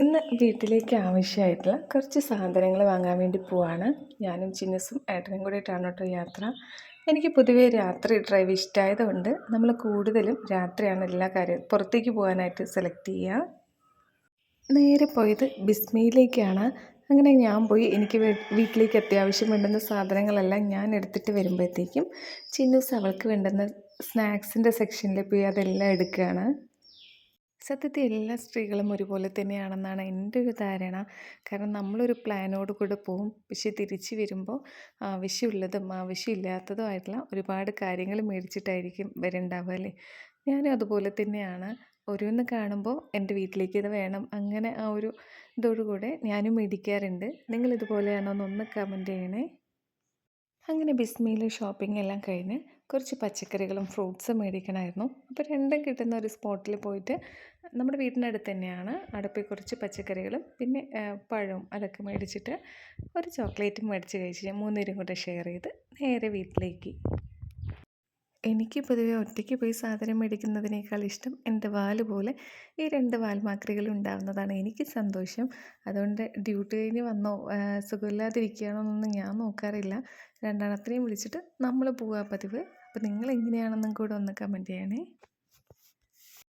ഇന്ന് വീട്ടിലേക്ക് ആവശ്യമായിട്ടുള്ള കുറച്ച് സാധനങ്ങൾ വാങ്ങാൻ വേണ്ടി പോവാണ്. ഞാനും ചിന്നസും ഏട്ടനും കൂടിയിട്ടാണ് കേട്ടോ യാത്ര. എനിക്ക് പൊതുവേ രാത്രി ഡ്രൈവ് ഇഷ്ടമായതുകൊണ്ട് നമ്മൾ കൂടുതലും രാത്രിയാണ് എല്ലാ കാര്യം പുറത്തേക്ക് പോകാനായിട്ട് സെലക്ട് ചെയ്യുക. നേരെ പോയത് ബിസ്മിയിലേക്കാണ്. അങ്ങനെ ഞാൻ പോയി എനിക്ക് വീട്ടിലേക്ക് അത്യാവശ്യം വേണ്ടുന്ന സാധനങ്ങളെല്ലാം ഞാൻ എടുത്തിട്ട് വരുമ്പോഴത്തേക്കും ചിന്നൂസ് അവൾക്ക് വേണ്ടുന്ന സ്നാക്സിൻ്റെ സെക്ഷനിൽ പോയി അതെല്ലാം എടുക്കുകയാണ്. സത്യത്തിൽ എല്ലാ സ്ത്രീകളും ഒരുപോലെ തന്നെയാണെന്നാണ് എൻ്റെ ഒരു ധാരണ. കാരണം നമ്മളൊരു പ്ലാനോട് കൂടെ പോവും. പക്ഷേ തിരിച്ച് വരുമ്പോൾ ആവശ്യമുള്ളതും ആവശ്യമില്ലാത്തതുമായിട്ടുള്ള ഒരുപാട് കാര്യങ്ങൾ മേടിച്ചിട്ടായിരിക്കും വരണ്ടാവുക അല്ലേ. ഞാനും അതുപോലെ തന്നെയാണ്. ഓരോന്ന് കാണുമ്പോൾ എൻ്റെ വീട്ടിലേക്ക് ഇത് വേണം, അങ്ങനെ ആ ഒരു ഇതോടുകൂടെ ഞാനും മേടിക്കാറുണ്ട്. നിങ്ങൾ ഇതുപോലെയാണോ എന്നൊന്ന് കമൻറ്റ് ചെയ്യണേ. അങ്ങനെ ബിസ്മിയിൽ ഷോപ്പിംഗ് എല്ലാം കഴിഞ്ഞ് കുറച്ച് പച്ചക്കറികളും ഫ്രൂട്ട്സും മേടിക്കണമായിരുന്നു. അപ്പോൾ രണ്ടും കിട്ടുന്ന ഒരു സ്പോട്ടിൽ പോയിട്ട് നമ്മുടെ വീടിനടുത്ത് തന്നെയാണ്. അവിടെ പോയി കുറച്ച് പച്ചക്കറികളും പിന്നെ പഴവും അതൊക്കെ മേടിച്ചിട്ട് ഒരു ചോക്ലേറ്റും മേടിച്ച് കഴിച്ച് മൂന്നുപേരും കൂടെ ഷെയർ ചെയ്ത് നേരെ വീട്ടിലേക്ക്. എനിക്ക് പൊതുവെ ഒറ്റയ്ക്ക് പോയി സാധനം മേടിക്കുന്നതിനേക്കാൾ ഇഷ്ടം എൻ്റെ വാല് പോലെ ഈ രണ്ട് വാൽമാക്രികൾ ഉണ്ടാവുന്നതാണ് എനിക്ക് സന്തോഷം. അതുകൊണ്ട് ഡ്യൂട്ടി കഴിഞ്ഞ് വന്നോ സുഖമില്ലാതിരിക്കുകയാണോ എന്നൊന്നും ഞാൻ നോക്കാറില്ല. രണ്ടെണ്ണത്തിനെയും വിളിച്ചിട്ട് നമ്മൾ പോവാ പതിവ്. അപ്പോൾ നിങ്ങൾ എങ്ങനെയാണെന്നും കൂടെ ഒന്ന് കമൻറ്റ് ചെയ്യണേ.